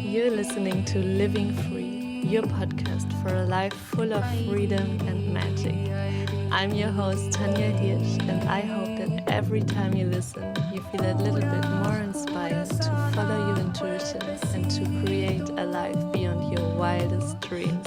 You're listening to Living Free, your podcast for a life full of freedom and magic. I'm your host, Tanja Hirsch, and I hope that every time you listen, you feel a little bit more inspired to follow your intuition and to create a life beyond your wildest dreams.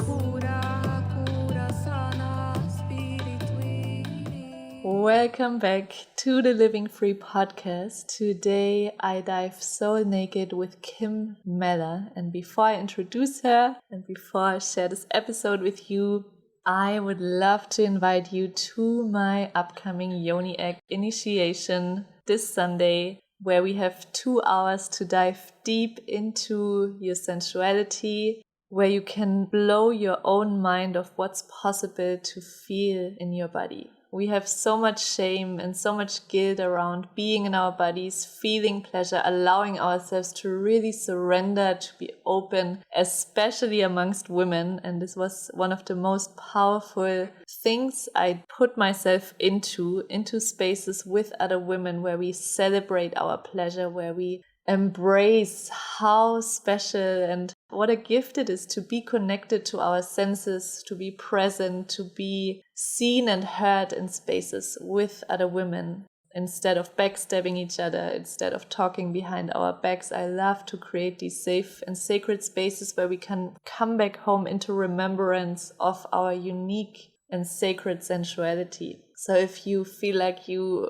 Welcome back to the Living Free podcast. Today I dive soul naked with Kim Mellor. And before I introduce her and before I share this episode with you, I would love to invite you to my upcoming Yoni Egg initiation this Sunday, where we have 2 hours to dive deep into your sensuality, where you can blow your own mind of what's possible to feel in your body. We have so much shame and so much guilt around being in our bodies, feeling pleasure, allowing ourselves to really surrender, to be open, especially amongst women. And this was one of the most powerful things I put myself into spaces with other women where we celebrate our pleasure, where we embrace how special and what a gift it is to be connected to our senses, to be present, to be seen and heard in spaces with other women. Instead of backstabbing each other, instead of talking behind our backs, I love to create these safe and sacred spaces where we can come back home into remembrance of our unique and sacred sensuality. So if you feel like you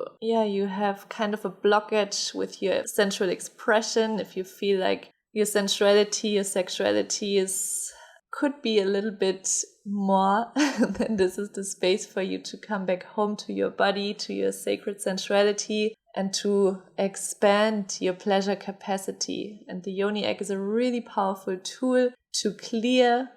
have kind of a blockage with your sensual expression, if you feel like your sensuality, your sexuality could be a little bit more, then this is the space for you to come back home to your body, to your sacred sensuality, and to expand your pleasure capacity. And the Yoni Egg is a really powerful tool to clear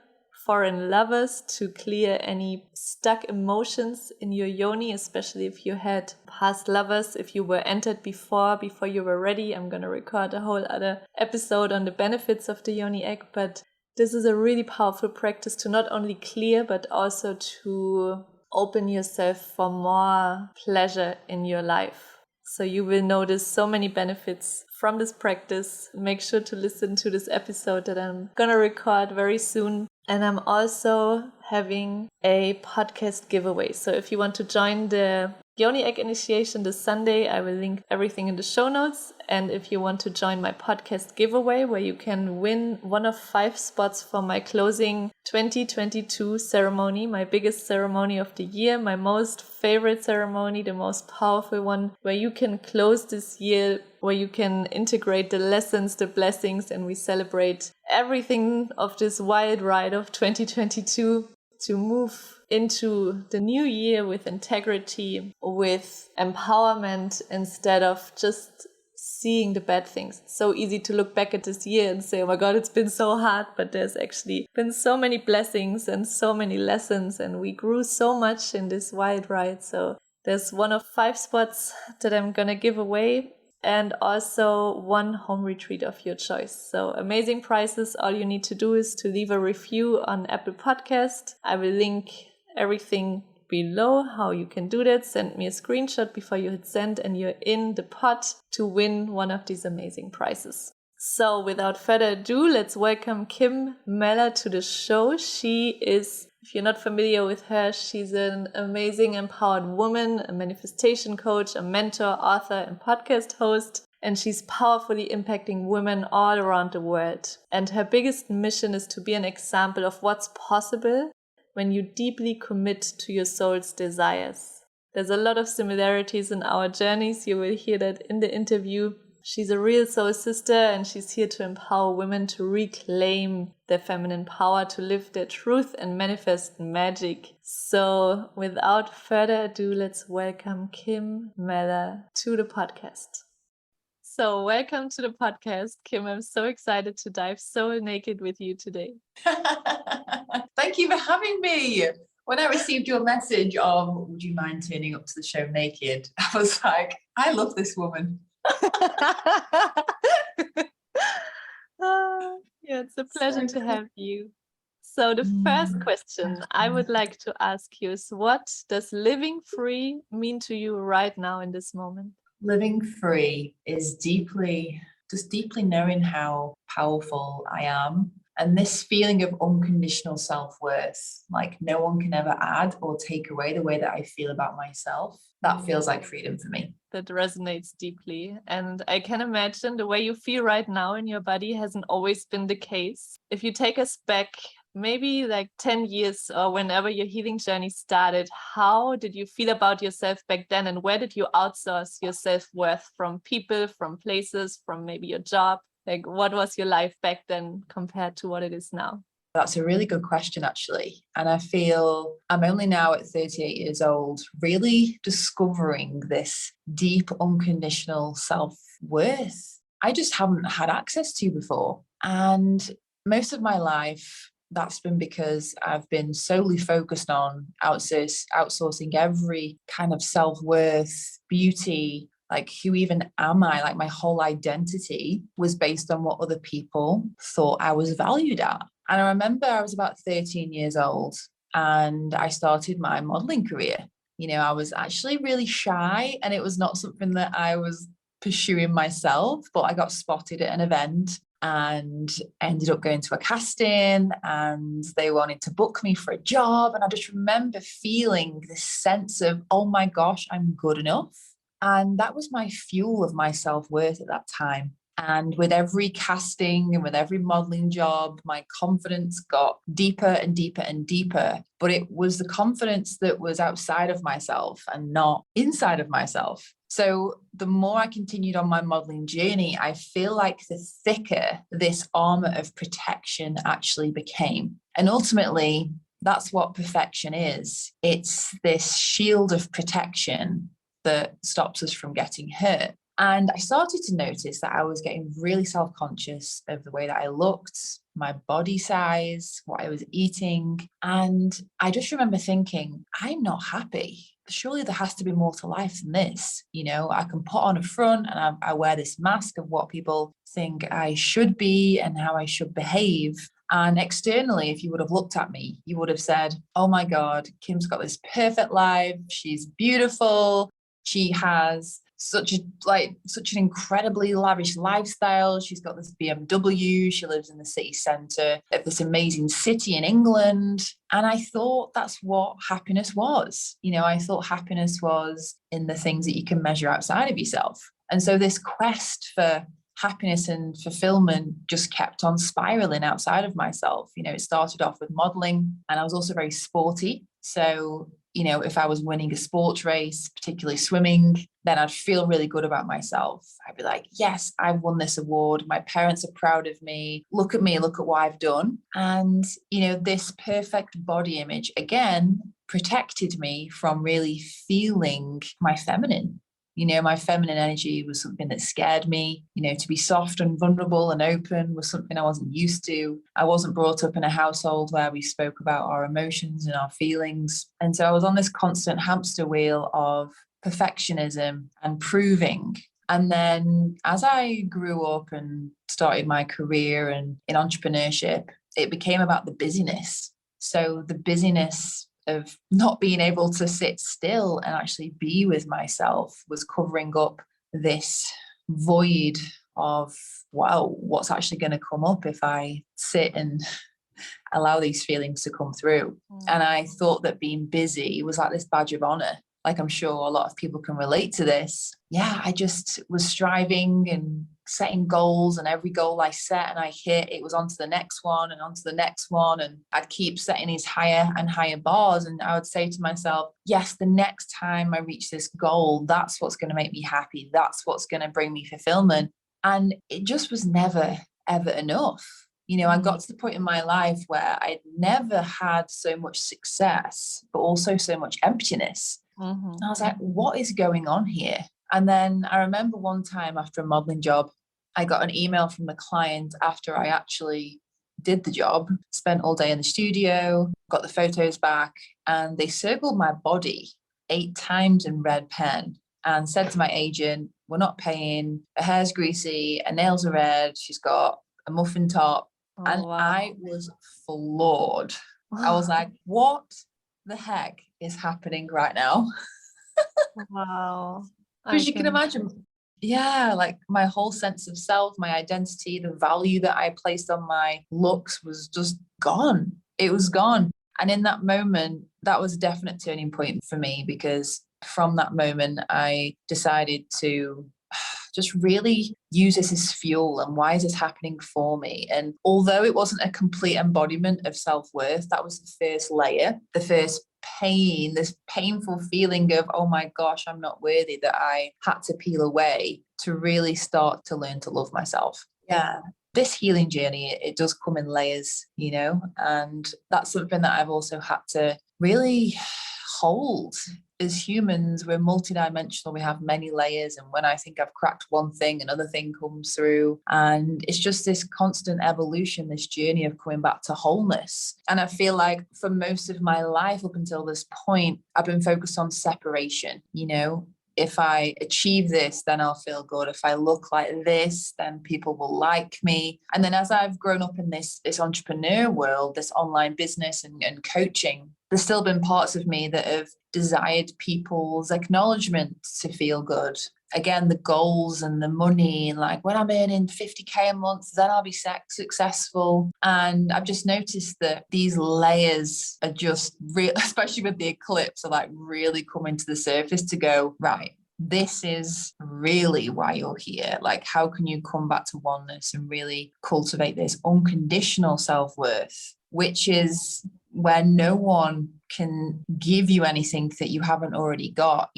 foreign lovers, to clear any stuck emotions in your yoni, especially if you had past lovers, if you were entered before you were ready. I'm going to record a whole other episode on the benefits of the Yoni Egg, but this is a really powerful practice to not only clear, but also to open yourself for more pleasure in your life. So you will notice so many benefits from this practice. Make sure to listen to this episode that I'm going to record very soon. And I'm also having a podcast giveaway. So if you want to join the Yoni Egg initiation this Sunday, I will link everything in the show notes. And if you want to join my podcast giveaway, where you can win one of 5 spots for my closing 2022 ceremony, my biggest ceremony of the year, my most favorite ceremony, the most powerful one, where you can close this year, where you can integrate the lessons, the blessings, and we celebrate everything of this wild ride of 2022 to move into the new year with integrity, with empowerment, instead of just seeing the bad things. It's so easy to look back at this year and say, oh my God, it's been so hard, but there's actually been so many blessings and so many lessons, and we grew so much in this wild ride. So there's one of 5 spots that I'm gonna give away, and also 1 home retreat of your choice. So amazing prizes. All you need to do is to leave a review on Apple Podcast. I will link everything below how you can do that. Send me a screenshot before you hit send and you're in the pot to win one of these amazing prizes. So without further ado, let's welcome Kim Mellor to the show. She is, if you're not familiar with her, she's an amazing empowered woman, a manifestation coach, a mentor, author, and podcast host. And she's powerfully impacting women all around the world. And her biggest mission is to be an example of what's possible when you deeply commit to your soul's desires. There's a lot of similarities in our journeys. You will hear that in the interview. She's a real soul sister, and she's here to empower women to reclaim their feminine power, to live their truth and manifest magic. So without further ado, let's welcome Kim Mellor to the podcast. So welcome to the podcast, Kim. I'm so excited to dive soul naked with you today. Thank you for having me. When I received your message of, would you mind turning up to the show naked? I was like, I love this woman. Yeah, it's a pleasure to have you. So the first question I would like to ask you is, what does living free mean to you right now in this moment? Living free is deeply just deeply knowing how powerful I am. And this feeling of unconditional self-worth, like no one can ever add or take away the way that I feel about myself, that feels like freedom for me. That resonates deeply. And I can imagine the way you feel right now in your body hasn't always been the case. If you take us back maybe like 10 years or whenever your healing journey started, how did you feel about yourself back then? And where did you outsource your self-worth from people, from places, from maybe your job? Like, what was your life back then compared to what it is now? That's a really good question, actually. And I feel I'm only now at 38 years old, really discovering this deep, unconditional self-worth I just haven't had access to before. And most of my life, that's been because I've been solely focused on outsourcing every kind of self-worth, beauty, like who even am I? Like my whole identity was based on what other people thought I was valued at. And I remember I was about 13 years old and I started my modeling career. You know, I was actually really shy and it was not something that I was pursuing myself, but I got spotted at an event and ended up going to a casting and they wanted to book me for a job. And I just remember feeling this sense of, oh my gosh, I'm good enough. And that was my fuel of my self-worth at that time. And with every casting and with every modeling job, my confidence got deeper and deeper and deeper. But it was the confidence that was outside of myself and not inside of myself. So the more I continued on my modeling journey, I feel like the thicker this armor of protection actually became. And ultimately, that's what perfection is. It's this shield of protection that stops us from getting hurt. And I started to notice that I was getting really self-conscious of the way that I looked, my body size, what I was eating. And I just remember thinking, I'm not happy. Surely there has to be more to life than this. You know, I can put on a front and I wear this mask of what people think I should be and how I should behave. And externally, if you would have looked at me, you would have said, oh my God, Kim's got this perfect life. She's beautiful. She has such an incredibly lavish lifestyle. She's got this BMW. She lives in the city centre of this amazing city in England. And I thought that's what happiness was. You know, I thought happiness was in the things that you can measure outside of yourself. And so this quest for happiness and fulfillment just kept on spiraling outside of myself. You know, it started off with modeling and I was also very sporty. So, you know, if I was winning a sports race, particularly swimming, then I'd feel really good about myself. I'd be like, yes, I won this award. My parents are proud of me. Look at me, look at what I've done. And, you know, this perfect body image, again, protected me from really feeling my feminine. You know, my feminine energy was something that scared me. You know, to be soft and vulnerable and open was something I wasn't used to. I wasn't brought up in a household where we spoke about our emotions and our feelings. And so I was on this constant hamster wheel of perfectionism and proving. And then as I grew up and started my career and in entrepreneurship, it became about the busyness. So the busyness of not being able to sit still and actually be with myself was covering up this void of, wow, what's actually going to come up if I sit and allow these feelings to come through. And I thought that being busy was like this badge of honor. Like I'm sure a lot of people can relate to this. Yeah, I just was striving and setting goals, and every goal I set and I hit, it was onto the next one and onto the next one. And I'd keep setting these higher and higher bars. And I would say to myself, yes, the next time I reach this goal, that's what's going to make me happy. That's what's going to bring me fulfillment. And it just was never, ever enough. You know, I got to the point in my life where I'd never had so much success, but also so much emptiness. And I was like, what is going on here? And then I remember one time after a modeling job, I got an email from the client after I actually did the job, spent all day in the studio, got the photos back, and they circled my body 8 times in red pen and said to my agent, we're not paying, her hair's greasy, her nails are red, she's got a muffin top. And wow. I was floored. I was like, what the heck is happening right now? Wow. Because you can imagine yeah, like my whole sense of self, my identity, the value that I placed on my looks was just gone. It was gone. And in that moment, that was a definite turning point for me, because from that moment, I decided to just really use this as fuel. And why is this happening for me? And although it wasn't a complete embodiment of self-worth, that was the first layer, the first pain, this painful feeling of, oh my gosh, I'm not worthy, that I had to peel away to really start to learn to love myself. Yeah. This healing journey, it does come in layers, and that's something that I've also had to really hold. As humans, we're multidimensional. We have many layers. And when I think I've cracked one thing, another thing comes through. And it's just this constant evolution, this journey of coming back to wholeness. And I feel like for most of my life up until this point, I've been focused on separation. If I achieve this, then I'll feel good. If I look like this, then people will like me. And then as I've grown up in this entrepreneur world, this online business and coaching, there's still been parts of me that have desired people's acknowledgement to feel good. Again, the goals and the money, and like when I'm earning 50K a month, then I'll be successful. And I've just noticed that these layers are just real, especially with the eclipse, are like really coming to the surface to go, right, this is really why you're here. Like, how can you come back to oneness and really cultivate this unconditional self-worth, which is where no one can give you anything that you haven't already got.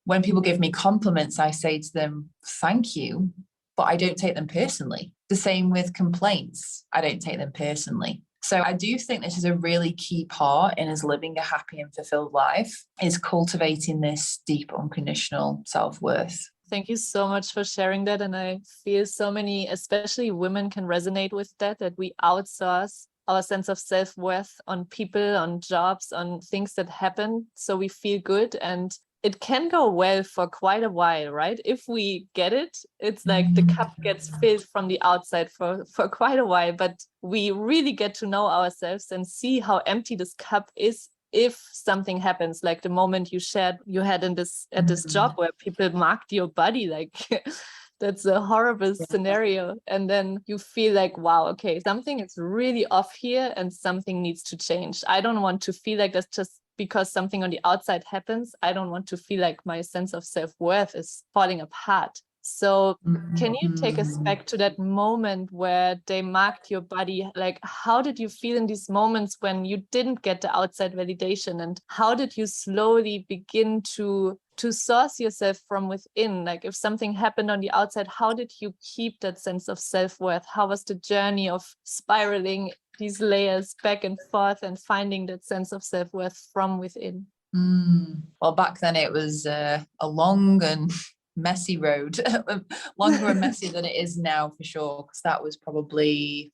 When people give me compliments, I say to them, thank you, but I don't take them personally. The same with complaints. I don't take them personally. So I do think this is a really key part in us living a happy and fulfilled life, is cultivating this deep, unconditional self-worth. Thank you so much for sharing that. And I feel so many, especially women, can resonate with that we outsource our sense of self-worth on people, on jobs, on things that happen, so we feel good. And it can go well for quite a while, right? If we get it, it's like the cup gets filled from the outside for quite a while, but we really get to know ourselves and see how empty this cup is if something happens, like the moment you shared you had at this job where people marked your body, like that's a horrible scenario. And then you feel like, wow, okay, something is really off here and something needs to change. I don't want to feel like that's just because something on the outside happens. I don't want to feel like my sense of self-worth is falling apart. So can you take us back to that moment where they marked your body? Like, how did you feel in these moments when you didn't get the outside validation? And how did you slowly begin to source yourself from within? Like, if something happened on the outside, how did you keep that sense of self-worth? How was the journey of spiraling these layers back and forth and finding that sense of self-worth from within? Well, back then it was a long and messy road, longer and messier than it is now, for sure, because that was probably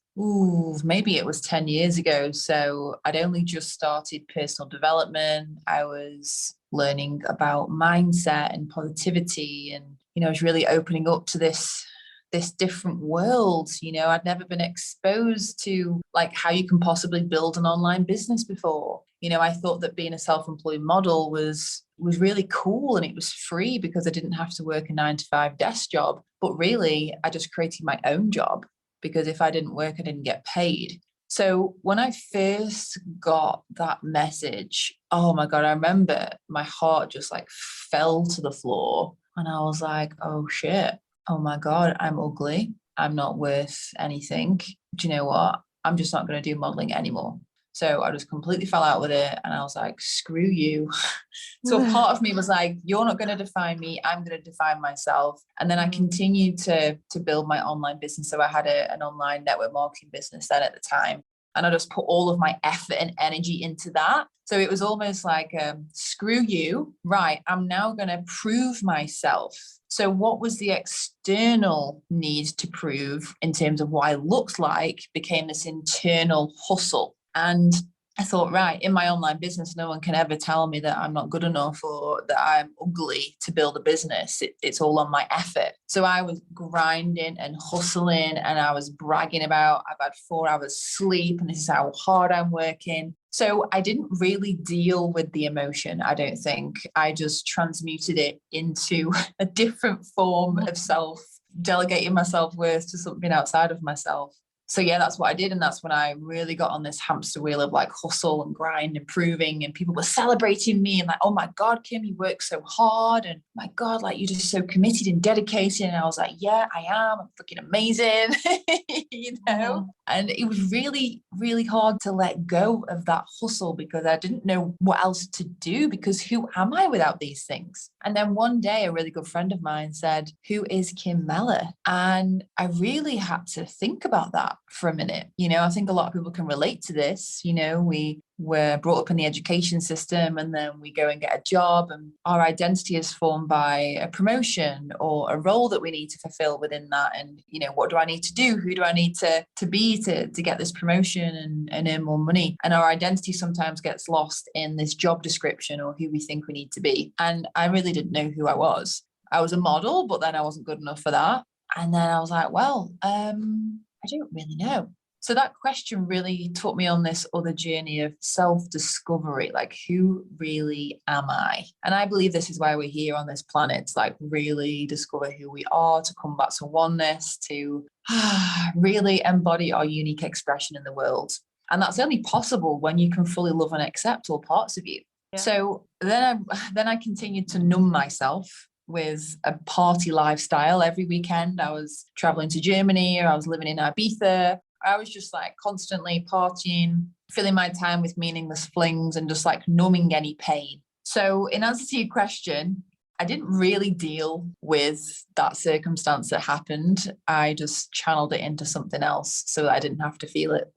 maybe it was 10 years ago. So I'd only just started personal development. I was learning about mindset and positivity, and I was really opening up to this different world. I'd never been exposed to like how you can possibly build an online business before. I thought that being a self-employed model was really cool and it was free because I didn't have to work a 9-to-5 desk job. But really, I just created my own job, because if I didn't work, I didn't get paid. So when I first got that message, oh my God, I remember my heart just like fell to the floor and I was like, oh shit. Oh my God, I'm ugly. I'm not worth anything. Do you know what? I'm just not going to do modeling anymore. So I just completely fell out with it. And I was like, screw you. So a part of me was like, you're not going to define me. I'm going to define myself. And then I continued to build my online business. So I had an online network marketing business then at the time. And I just put all of my effort and energy into that. So it was almost like, screw you. Right. I'm now going to prove myself. So what was the external need to prove in terms of what I looked like became this internal hustle. And I thought, right, in my online business, no one can ever tell me that I'm not good enough or that I'm ugly to build a business. It's all on my effort. So I was grinding and hustling and I was bragging about I've had 4 hours sleep and this is how hard I'm working. So I didn't really deal with the emotion, I don't think. I just transmuted it into a different form of self, delegating my self-worth to something outside of myself. So yeah, that's what I did. And that's when I really got on this hamster wheel of like hustle and grind, improving, and people were celebrating me and like, oh my God, Kim, you work so hard. And my God, like you're just so committed and dedicated. And I was like, yeah, I am. I'm freaking amazing, you know? And it was really, really hard to let go of that hustle because I didn't know what else to do, because who am I without these things? And then one day, a really good friend of mine said, who is Kim Mellor? And I really had to think about that for a minute. You know, I think a lot of people can relate to this. You know, we were brought up in the education system and then we go and get a job and our identity is formed by a promotion or a role that we need to fulfill within that. And, you know, what do I need to do? Who do I need to be to get this promotion and earn more money? And our identity sometimes gets lost in this job description or who we think we need to be. And I really didn't know who I was. I was a model, but then I wasn't good enough for that. And then I was like, well, I don't really know. So that question really took me on this other journey of self-discovery, like who really am I? And I believe this is why we're here on this planet, to like really discover who we are, to come back to oneness, to really embody our unique expression in the world. And that's only possible when you can fully love and accept all parts of you. Yeah. So then I continued to numb myself with a party lifestyle. Every weekend I was traveling to Germany or I was living in Ibiza. I was just like constantly partying, filling my time with meaningless flings and just like numbing any pain. So in answer to your question, I didn't really deal with that circumstance that happened. I just channeled it into something else so that I didn't have to feel it.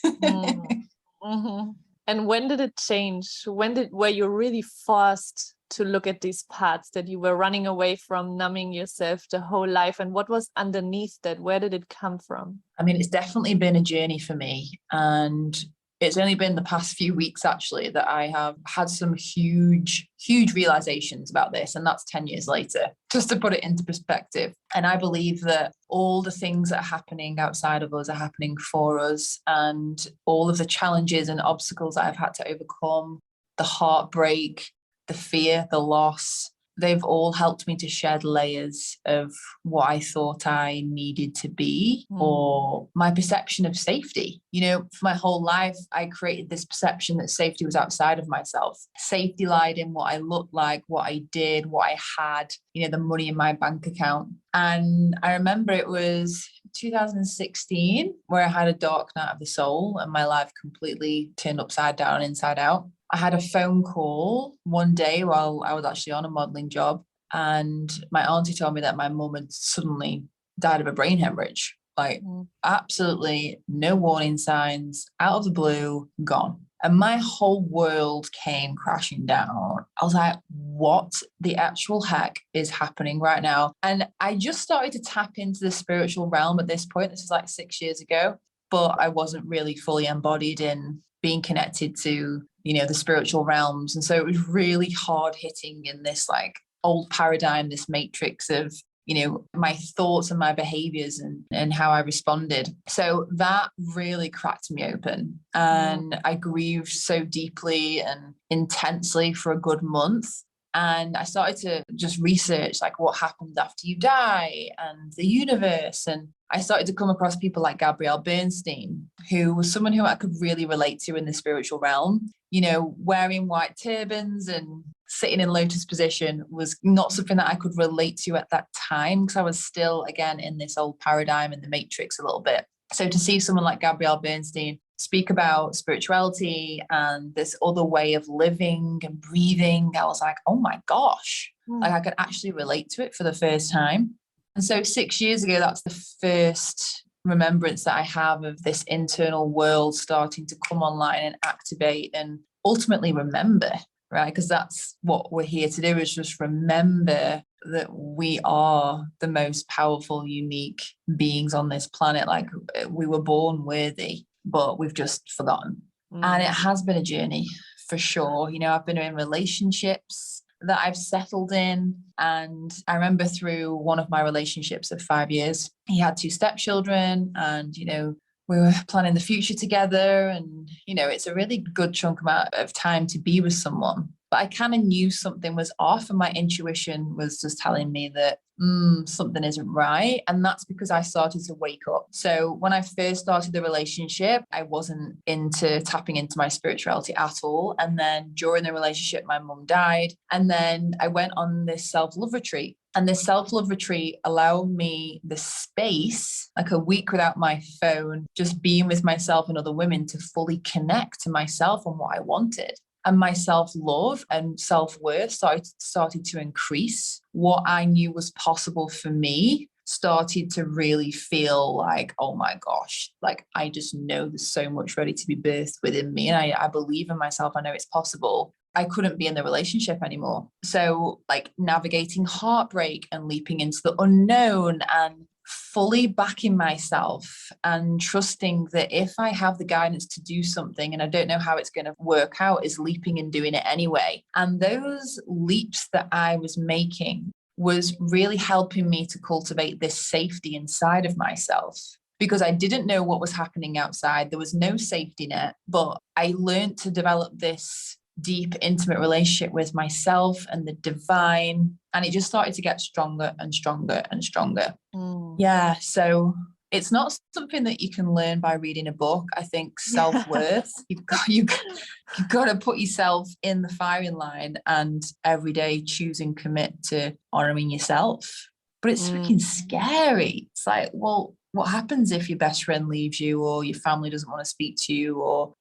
Mm-hmm. And when did it change? Were you really forced to look at these parts that you were running away from, numbing yourself the whole life? And what was underneath that? Where did it come from? I mean, it's definitely been a journey for me. And it's only been the past few weeks, actually, that I have had some huge, huge realizations about this. And that's 10 years later, just to put it into perspective. And I believe that all the things that are happening outside of us are happening for us. And all of the challenges and obstacles that I've had to overcome, the heartbreak, the fear, the loss, they've all helped me to shed layers of what I thought I needed to be or my perception of safety. You know, for my whole life, I created this perception that safety was outside of myself. Safety lied in what I looked like, what I did, what I had, you know, the money in my bank account. And I remember it was 2016 where I had a dark night of the soul and my life completely turned upside down, inside out. I had a phone call one day while I was actually on a modeling job, and my auntie told me that my mum had suddenly died of a brain hemorrhage. Like absolutely no warning signs, out of the blue, gone. And my whole world came crashing down. I was like, what the actual heck is happening right now? And I just started to tap into the spiritual realm at this point. This is like 6 years ago, but I wasn't really fully embodied in being connected to, you know, the spiritual realms. And so it was really hard hitting in this like old paradigm, this matrix of, you know, my thoughts and my behaviors and how I responded. So that really cracked me open. And I grieved so deeply and intensely for a good month. And I started to just research like what happens after you die and the universe. And I started to come across people like Gabrielle Bernstein, who was someone who I could really relate to in the spiritual realm. You know, wearing white turbans and sitting in lotus position was not something that I could relate to at that time because I was still, again, in this old paradigm in the matrix a little bit. So to see someone like Gabrielle Bernstein speak about spirituality and this other way of living and breathing, I was like, oh my gosh, like I could actually relate to it for the first time. And so 6 years ago, that's the first remembrance that I have of this internal world starting to come online and activate and ultimately remember, right? Because that's what we're here to do, is just remember that we are the most powerful, unique beings on this planet. Like we were born worthy, but we've just forgotten. And it has been a journey for sure. You know, I've been in relationships that I've settled in. And I remember through one of my relationships of 5 years, he had 2 stepchildren and, you know, we were planning the future together, and it's a really good chunk amount of time to be with someone. But I kind of knew something was off, and my intuition was just telling me that something isn't right. And that's because I started to wake up. So when I first started the relationship, I wasn't into tapping into my spirituality at all. And then during the relationship, my mum died. And then I went on this self-love retreat. And this self-love retreat allowed me the space, like a week without my phone, just being with myself and other women, to fully connect to myself and what I wanted. And my self-love and self-worth started to increase. What I knew was possible for me started to really feel like, oh my gosh, like I just know there's so much ready to be birthed within me. And I believe in myself. I know it's possible. I couldn't be in the relationship anymore. So like navigating heartbreak and leaping into the unknown and fully backing myself and trusting that if I have the guidance to do something and I don't know how it's going to work out, is leaping and doing it anyway. And those leaps that I was making was really helping me to cultivate this safety inside of myself, because I didn't know what was happening outside. There was no safety net, but I learned to develop this deep, intimate relationship with myself and the divine. And it just started to get stronger and stronger and stronger. Yeah. So it's not something that you can learn by reading a book. I think self-worth, you've got to put yourself in the firing line and every day choose and commit to honoring yourself. But it's freaking scary. It's like, well, what happens if your best friend leaves you, or your family doesn't want to speak to you, or,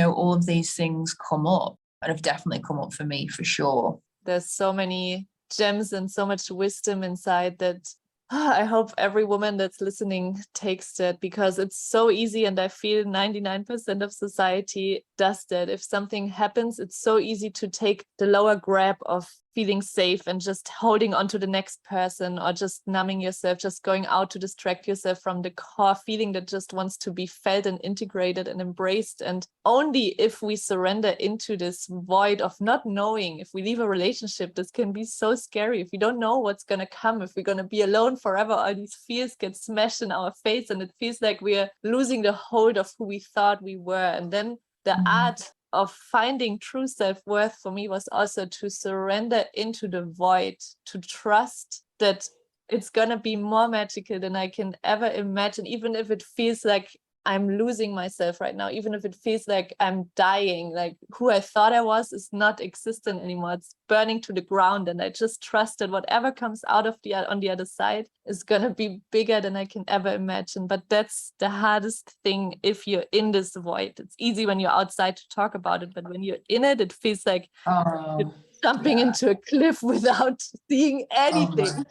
all of these things come up, and have definitely come up for me, for sure. There's so many gems and so much wisdom inside that I hope every woman that's listening takes that, because it's so easy. And I feel 99% of society does that. If something happens, it's so easy to take the lower grab of feeling safe and just holding on to the next person, or just numbing yourself, just going out to distract yourself from the core feeling that just wants to be felt and integrated and embraced. And only if we surrender into this void of not knowing, if we leave a relationship, this can be so scary. If we don't know what's going to come, if we're going to be alone forever, all these fears get smashed in our face, and it feels like we're losing the hold of who we thought we were. And then the art of finding true self-worth for me was also to surrender into the void, to trust that it's going to be more magical than I can ever imagine, even if it feels like I'm losing myself right now, even if it feels like I'm dying, like who I thought I was is not existent anymore. It's burning to the ground. And I just trust that whatever comes out of on the other side is going to be bigger than I can ever imagine. But that's the hardest thing if you're in this void. It's easy when you're outside to talk about it, but when you're in it, it feels like you're jumping into a cliff without seeing anything.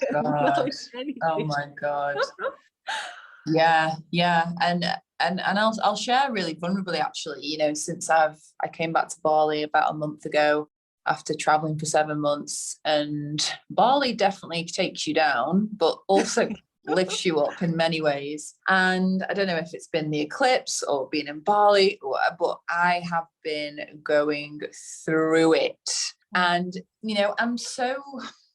Oh my God. Yeah. And I'll share really vulnerably, actually, since I came back to Bali about a month ago after traveling for 7 months, and Bali definitely takes you down, but also lifts you up in many ways. And I don't know if it's been the eclipse or being in Bali, but I have been going through it. And,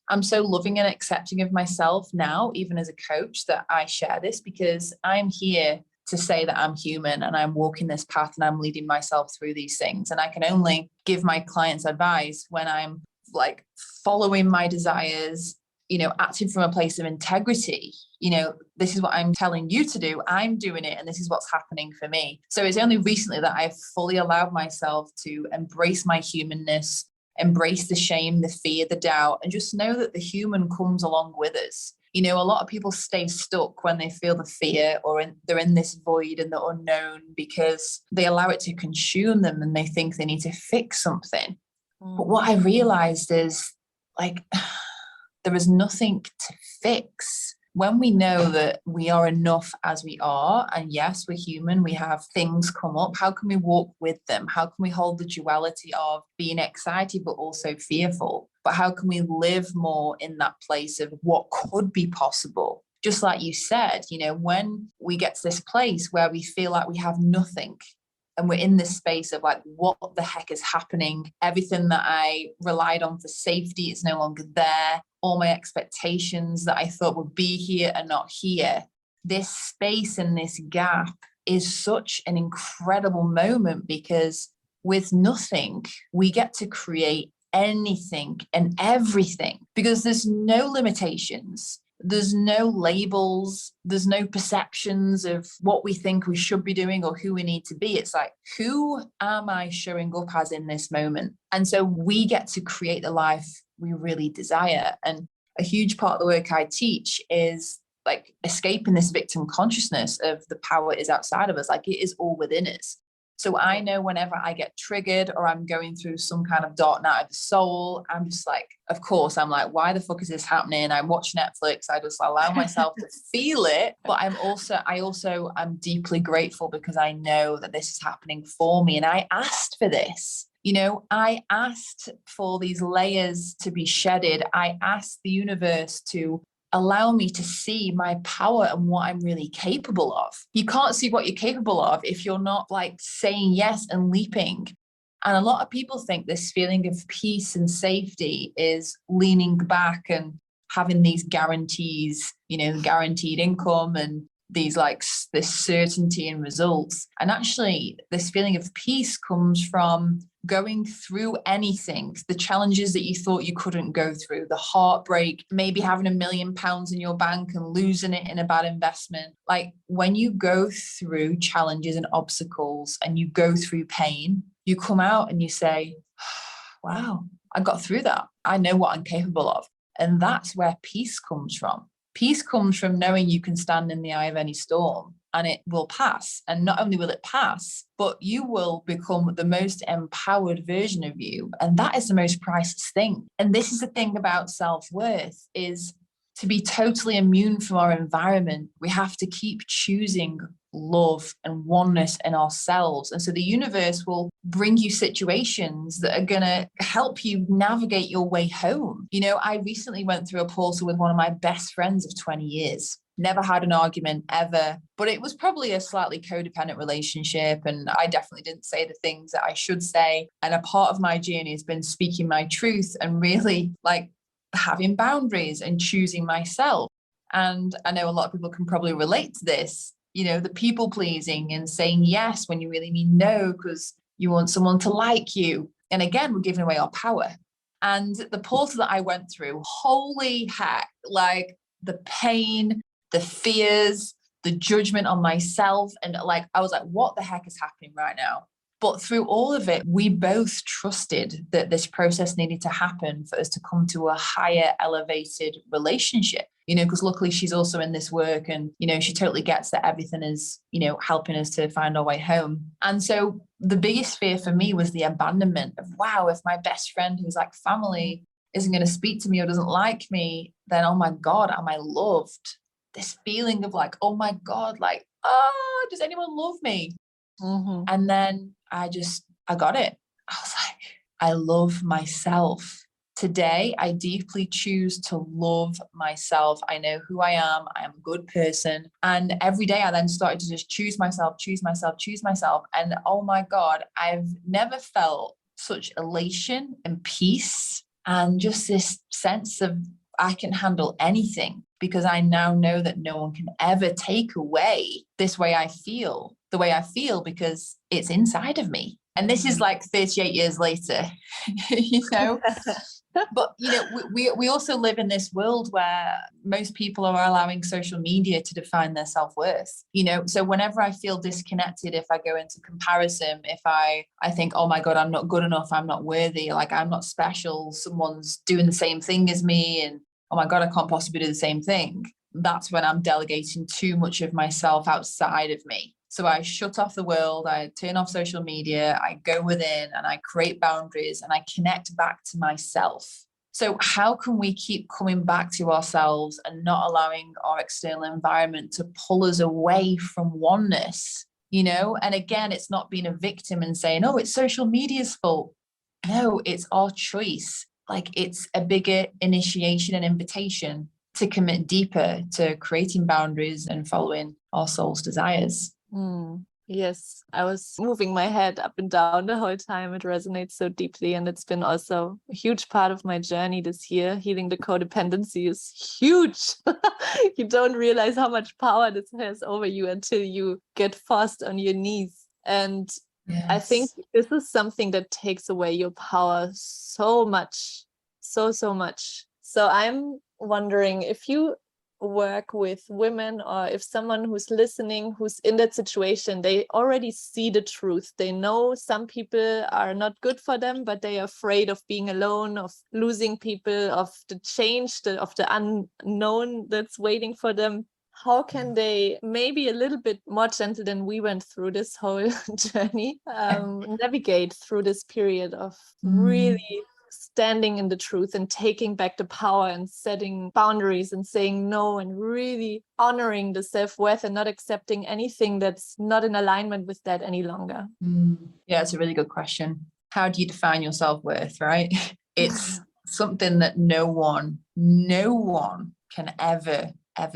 I'm so loving and accepting of myself now, even as a coach, that I share this, because I'm here to say that I'm human and I'm walking this path and I'm leading myself through these things. And I can only give my clients advice when I'm like following my desires, acting from a place of integrity. This is what I'm telling you to do. I'm doing it, and this is what's happening for me. So it's only recently that I've fully allowed myself to embrace my humanness, embrace the shame, the fear, the doubt, and just know that the human comes along with us. A lot of people stay stuck when they feel the fear, or they're in this void and the unknown, because they allow it to consume them and they think they need to fix something. But what I realized is, like, there is nothing to fix. When we know that we are enough as we are, and yes, we're human, we have things come up, how can we walk with them? How can we hold the duality of being excited but also fearful? But how can we live more in that place of what could be possible? Just like you said, when we get to this place where we feel like we have nothing, and we're in this space of like, what the heck is happening? Everything that I relied on for safety is no longer there. All my expectations that I thought would be here are not here. This space and this gap is such an incredible moment, because with nothing, we get to create anything and everything, because there's no limitations. There's no labels. There's no perceptions of what we think we should be doing or who we need to be. It's like, who am I showing up as in this moment? And so we get to create the life we really desire. And a huge part of the work I teach is like escaping this victim consciousness of the power is outside of us. Like, it is all within us. So I know whenever I get triggered or I'm going through some kind of dark night of the soul, I'm just like, of course, I'm like, why the fuck is this happening? I watch Netflix. I just allow myself to feel it. But I'm deeply grateful, because I know that this is happening for me. And I asked for this. I asked for these layers to be shedded. I asked the universe to allow me to see my power and what I'm really capable of. You can't see what you're capable of if you're not like saying yes and leaping. And a lot of people think this feeling of peace and safety is leaning back and having these guarantees, guaranteed income and these this certainty in results. And actually, this feeling of peace comes from going through anything, the challenges that you thought you couldn't go through, the heartbreak, maybe having £1 million in your bank and losing it in a bad investment. Like, when you go through challenges and obstacles and you go through pain, you come out and you say, wow, I got through that. I know what I'm capable of. And that's where peace comes from. Peace comes from knowing you can stand in the eye of any storm and it will pass. And not only will it pass, but you will become the most empowered version of you. And that is the most priceless thing. And this is the thing about self-worth, is to be totally immune from our environment, we have to keep choosing love and oneness in ourselves. And so the universe will bring you situations that are going to help you navigate your way home. I recently went through a portal with one of my best friends of 20 years. Never had an argument ever, but it was probably a slightly codependent relationship. And I definitely didn't say the things that I should say. And a part of my journey has been speaking my truth and really having boundaries and choosing myself. And I know a lot of people can probably relate to this, the people pleasing and saying yes when you really mean no, because you want someone to like you. And again, we're giving away our power. And the portal that I went through, holy heck, the pain, the fears, the judgment on myself. And I was like, what the heck is happening right now? But through all of it, we both trusted that this process needed to happen for us to come to a higher elevated relationship, because luckily she's also in this work and, she totally gets that everything is, helping us to find our way home. And so the biggest fear for me was the abandonment of, wow, if my best friend who's like family isn't going to speak to me or doesn't like me, then, oh my God, am I loved? This feeling of oh my God, does anyone love me? Mm-hmm. And then I got it. I was like, I love myself. Today, I deeply choose to love myself. I know who I am. I am a good person. And every day I then started to just choose myself. And oh my God, I've never felt such elation and peace and just this sense of I can handle anything, because I now know that no one can ever take away this way I feel, the way I feel, because it's inside of me. And this is 38 years later, But, we also live in this world where most people are allowing social media to define their self-worth, so whenever I feel disconnected, if I go into comparison, if I think, oh my God, I'm not good enough, I'm not worthy, I'm not special, someone's doing the same thing as me, and oh my God, I can't possibly do the same thing. That's when I'm delegating too much of myself outside of me. So I shut off the world, I turn off social media, I go within and I create boundaries and I connect back to myself. So how can we keep coming back to ourselves and not allowing our external environment to pull us away from oneness? And again, it's not being a victim and saying, oh, it's social media's fault. No, it's our choice. It's a bigger initiation and invitation to commit deeper to creating boundaries and following our soul's desires. Yes, I was moving my head up and down the whole time. It resonates so deeply. And it's been also a huge part of my journey this year. Healing the codependency is huge. You don't realize how much power this has over you until you get forced on your knees. And I think Yes. this is something that takes away your power so much, so much. So I'm wondering if you work with women, or if someone who's listening who's in that situation, they already see the truth, they know some people are not good for them, but they are afraid of being alone, of losing people, of the change, of the unknown that's waiting for them. How can they, maybe a little bit more gentle than we went through this whole journey, navigate through this period of Mm. really standing in the truth and taking back the power and setting boundaries and saying no and really honoring the self-worth and not accepting anything that's not in alignment with that any longer? Yeah, it's a really good question. How do you define your self-worth, right? It's something that no one can ever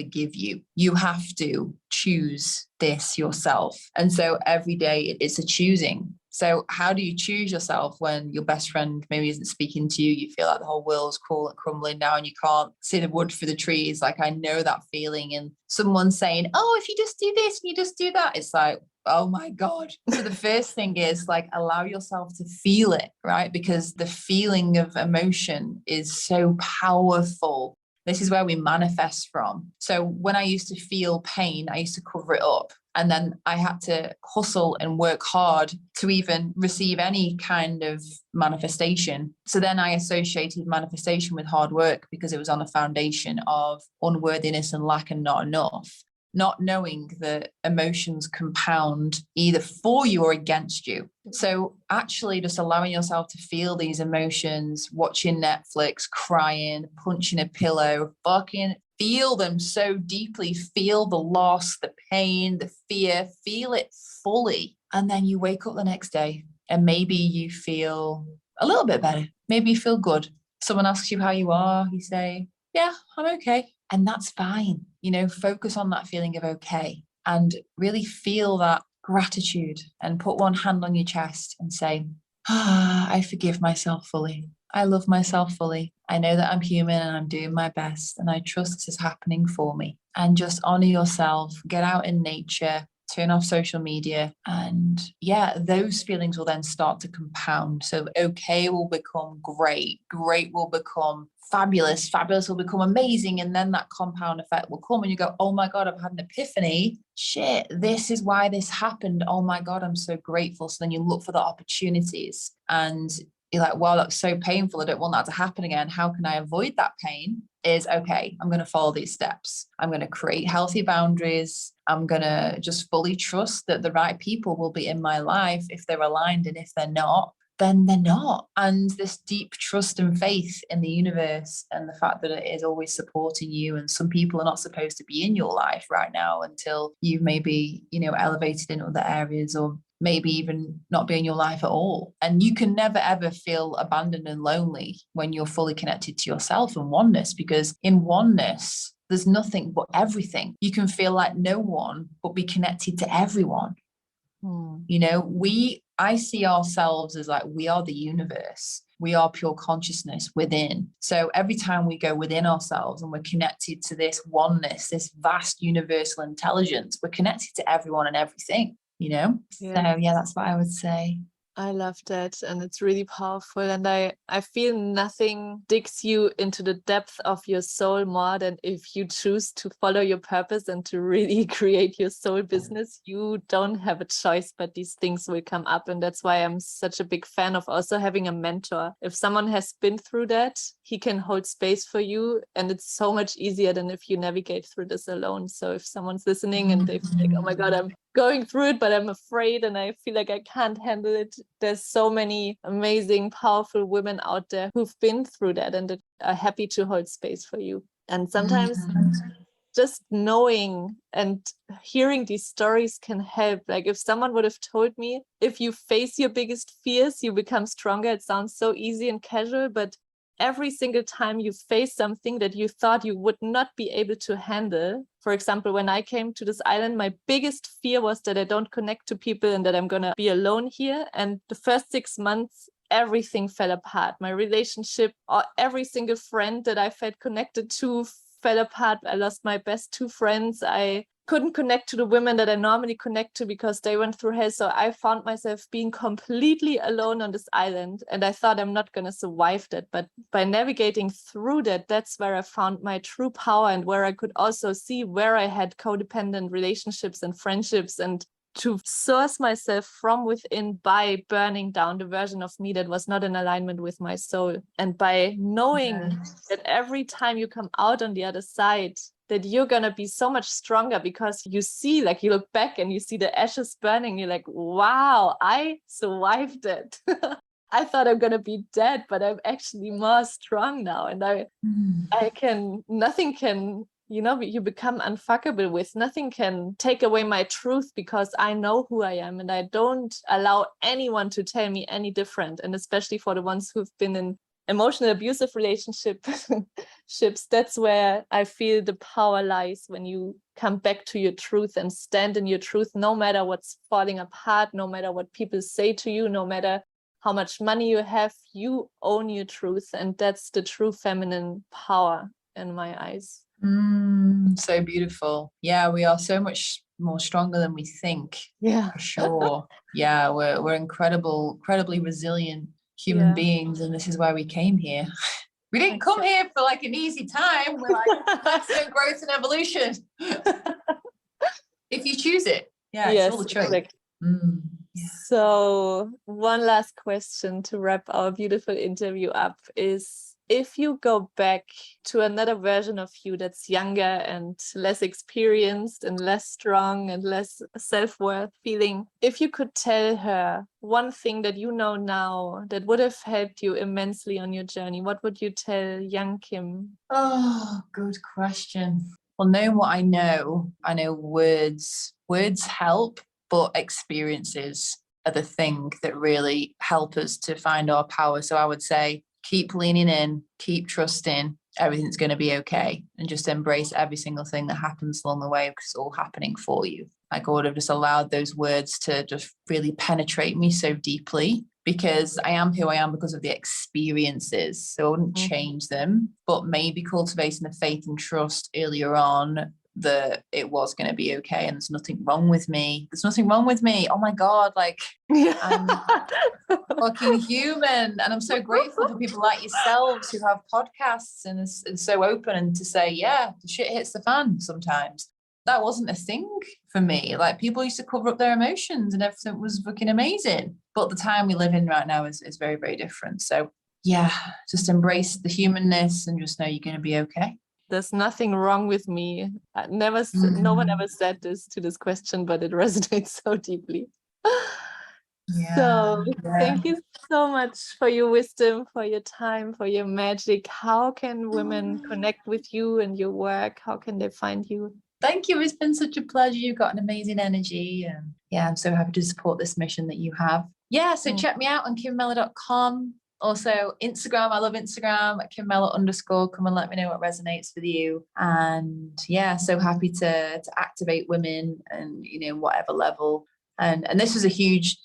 give you. You have to choose this yourself. And so every day it's a choosing. So how do you choose yourself when your best friend maybe isn't speaking to you? You feel like the whole world's crumbling down. You can't see the wood for the trees. Like, I know that feeling. And someone's saying, oh, if you just do this and you just do that, it's like, oh my God. So the first thing is like, allow yourself to feel it, right? Because the feeling of emotion is so powerful. This is where we manifest from. So when I used to feel pain, I used to cover it up. And then I had to hustle and work hard to even receive any kind of manifestation. So then I associated manifestation with hard work because it was on a foundation of unworthiness and lack and not enough, not knowing that emotions compound either for you or against you. So actually just allowing yourself to feel these emotions, watching Netflix, crying, punching a pillow, fucking feel them so deeply, feel the loss, the pain, the fear, feel it fully. And then you wake up the next day and maybe you feel a little bit better. Maybe you feel good. Someone asks you how you are, you say, yeah, I'm okay. And that's fine. You know, focus on that feeling of okay and really feel that gratitude and put one hand on your chest and say, I forgive myself fully. I love myself fully. I know that I'm human and I'm doing my best, and I trust this is happening for me. And just honor yourself, get out in nature, turn off social media. And yeah, those feelings will then start to compound. So okay will become great, great will become fabulous, fabulous will become amazing. And then that compound effect will come and you go, oh my God, I've had an epiphany. Shit, this is why this happened. Oh my God, I'm so grateful. So then you look for the opportunities and you're like, wow, that's so painful. I don't want that to happen again. How can I avoid that pain? Is okay, I'm going to follow these steps. I'm going to create healthy boundaries. I'm going to just fully trust that the right people will be in my life if they're aligned. And if they're not, then they're not. And this deep trust and faith in the universe and the fact that it is always supporting you. And some people are not supposed to be in your life right now until you've maybe, you know, elevated in other areas or maybe even not be in your life at all. And you can never, ever feel abandoned and lonely when you're fully connected to yourself and oneness, because in oneness, there's nothing but everything. You can feel like no one, but be connected to everyone. You know, I see ourselves as like, we are the universe. We are pure consciousness within. So every time we go within ourselves and we're connected to this oneness, this vast universal intelligence, we're connected to everyone and everything, you know? Yeah. So yeah, that's what I would say. I love that. And it's really powerful. And I feel nothing digs you into the depth of your soul more than if you choose to follow your purpose and to really create your soul business. You don't have a choice, but these things will come up. And that's why I'm such a big fan of also having a mentor. If someone has been through that, he can hold space for you. And it's so much easier than if you navigate through this alone. So if someone's listening and they feel like, oh my God, I'm going through it, but I'm afraid and I feel like I can't handle it. There's so many amazing, powerful women out there who've been through that and that are happy to hold space for you. And sometimes just knowing and hearing these stories can help. Like if someone would have told me, if you face your biggest fears, you become stronger. It sounds so easy and casual, but every single time you face something that you thought you would not be able to handle, For example, when I came to this island, my biggest fear was that I don't connect to people and that I'm going to be alone here. And the first 6 months, everything fell apart. My relationship, or every single friend that I felt connected to fell apart. I lost my best 2 friends. I couldn't connect to the women that I normally connect to because they went through hell. So I found myself being completely alone on this island. And I thought I'm not going to survive that. But by navigating through that, that's where I found my true power, and where I could also see where I had codependent relationships and friendships, and to source myself from within by burning down the version of me that was not in alignment with my soul. And by knowing that every time you come out on the other side, that you're going to be so much stronger, because you see, like, you look back and you see the ashes burning. You're like, wow, I survived it. I thought I'm going to be dead, but I'm actually more strong now. And nothing can, you become unfuckable with. Nothing can take away my truth, because I know who I am, and I don't allow anyone to tell me any different. And especially for the ones who've been in emotional abusive relationships, that's where I feel the power lies, when you come back to your truth and stand in your truth, no matter what's falling apart, no matter what people say to you, no matter how much money you have, you own your truth. And that's the true feminine power in my eyes. So beautiful. Yeah, we are so much more stronger than we think. Yeah, for sure. Yeah, we're incredibly resilient human beings, and this is why we came here. We didn't come here for like an easy time. We're like constant growth and evolution. If you choose it. Yeah, it's all the choice. Exactly. So one last question to wrap our beautiful interview up is, if you go back to another version of you that's younger and less experienced and less strong and less self-worth feeling, if you could tell her one thing that you know now that would have helped you immensely on your journey, what would you tell young Kim? Oh, good question. Well, knowing what I know words help, but experiences are the thing that really help us to find our power. So I would say, keep leaning in, keep trusting, everything's going to be okay, and just embrace every single thing that happens along the way, because it's all happening for you. Like, I would have just allowed those words to just really penetrate me so deeply, because I am who I am because of the experiences. So I wouldn't change them, but maybe cultivating the faith and trust earlier on that it was going to be okay, and there's nothing wrong with me. There's nothing wrong with me. Oh my God, like, I'm fucking human. And I'm so grateful for people like yourselves who have podcasts and is so open, and to say, yeah, the shit hits the fan sometimes. That wasn't a thing for me. Like, people used to cover up their emotions and everything was fucking amazing. But the time we live in right now is very, very different. So yeah, just embrace the humanness and just know you're going to be okay. There's nothing wrong with me. No one ever said this to this question, but it resonates so deeply. So thank you so much for your wisdom, for your time, for your magic. How can women connect with you and your work? How can they find you? Thank you. It's been such a pleasure. You've got an amazing energy. And yeah, I'm so happy to support this mission that you have. Yeah, so check me out on kimmellor.com. Also Instagram. I love Instagram at kimmellor_. Come and let me know what resonates with you. And yeah, so happy to activate women, and whatever level. And this was a huge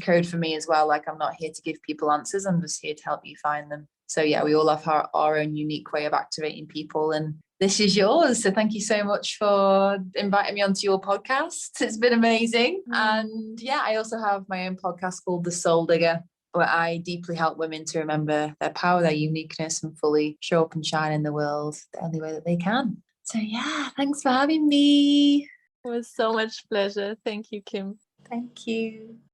code for me as well. Like, I'm not here to give people answers. I'm just here to help you find them. So yeah, we all have our own unique way of activating people, and this is yours. So thank you so much for inviting me onto your podcast. It's been amazing. And yeah, I also have my own podcast called The Soul Digger, where I deeply help women to remember their power, their uniqueness, and fully show up and shine in the world the only way that they can. So yeah, thanks for having me. It was so much pleasure. Thank you, Kim. Thank you.